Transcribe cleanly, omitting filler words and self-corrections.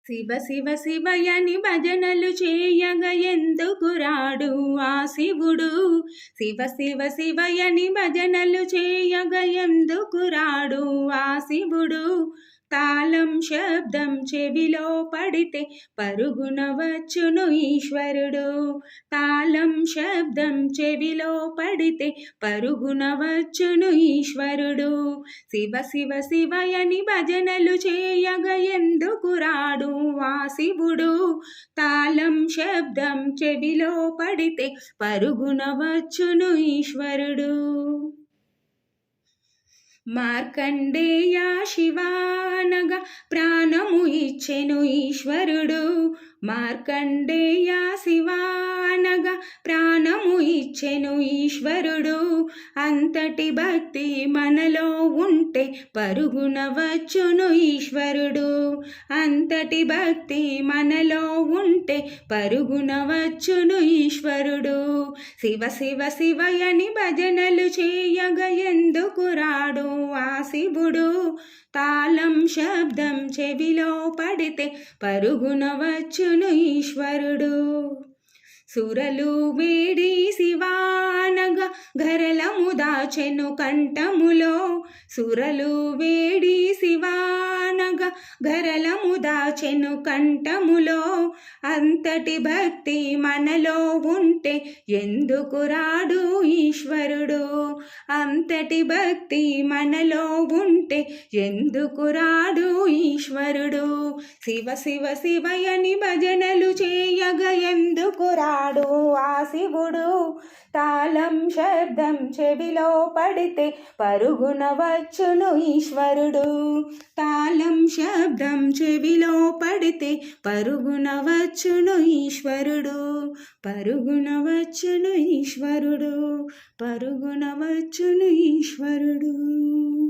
శివ శివ శివయని భజనలు చేయగ ఎందుకు రాడు ఆ శివుడు. శివ శివ శివయని భజనలు చేయగ ఎందుకు రాడు ఆ శివుడు. తాళం శబ్దం చెవిలో పడితే పరుగున వచ్చును ఈశ్వరుడు. తాళం శబ్దం చెవిలో పడితే పరుగున వచ్చును ఈశ్వరుడు. శివ శివ శివయని భజనలు చేయగ ఎందుకు రాడు ఆ శివుడు. తాళం శబ్దం చెవిలో పడితే పరుగున వచ్చును ఈశ్వరుడు. మార్కండేయ శివానగా ప్రాణము ఇచ్చెను ఈశ్వరుడు. మార్కండేయ శివానగా ప్రాణము ఇచ్చెను ఈశ్వరుడు. అంతటి భక్తి మనలో ఉంటే పరుగున వచ్చును ఈశ్వరుడు. అంతటి భక్తి మనలో ఉంటే పరుగున వచ్చును ఈశ్వరుడు. శివ శివ శివయని భజనలు చేయగ ఎందుకు రాడు ఆ శివుడు. తాళం శబ్దం చెవిలో పడితే పరుగున వచ్చును ఈశ్వరుడు. సురలు వేడి శివానగా గరలము దాచెను కంఠములో. సురలు వేడి శివానగా గరలము దాచెను కంఠములో. అంతటి భక్తి మనలో ఉంటే ఎందుకు రాడు ఈశ్వరుడు. అంతటి భక్తి మనలో ఉంటే ఎందుకు రాడు ఈశ్వరుడు. శివ శివ శివయని భజనలు చేయగ ఎందుకు రాడు ఆ శివుడు. తాళం శబ్దం చెవిలో పడితే పరుగున వచ్చును ఈశ్వరుడు. తాళం శబ్దం చెవిలో పడితే పరుగున వచ్చును ఈశ్వరుడు. పరుగున వచ్చును ఈశ్వరుడు. పరుగున వచ్చును ఈశ్వరుడు.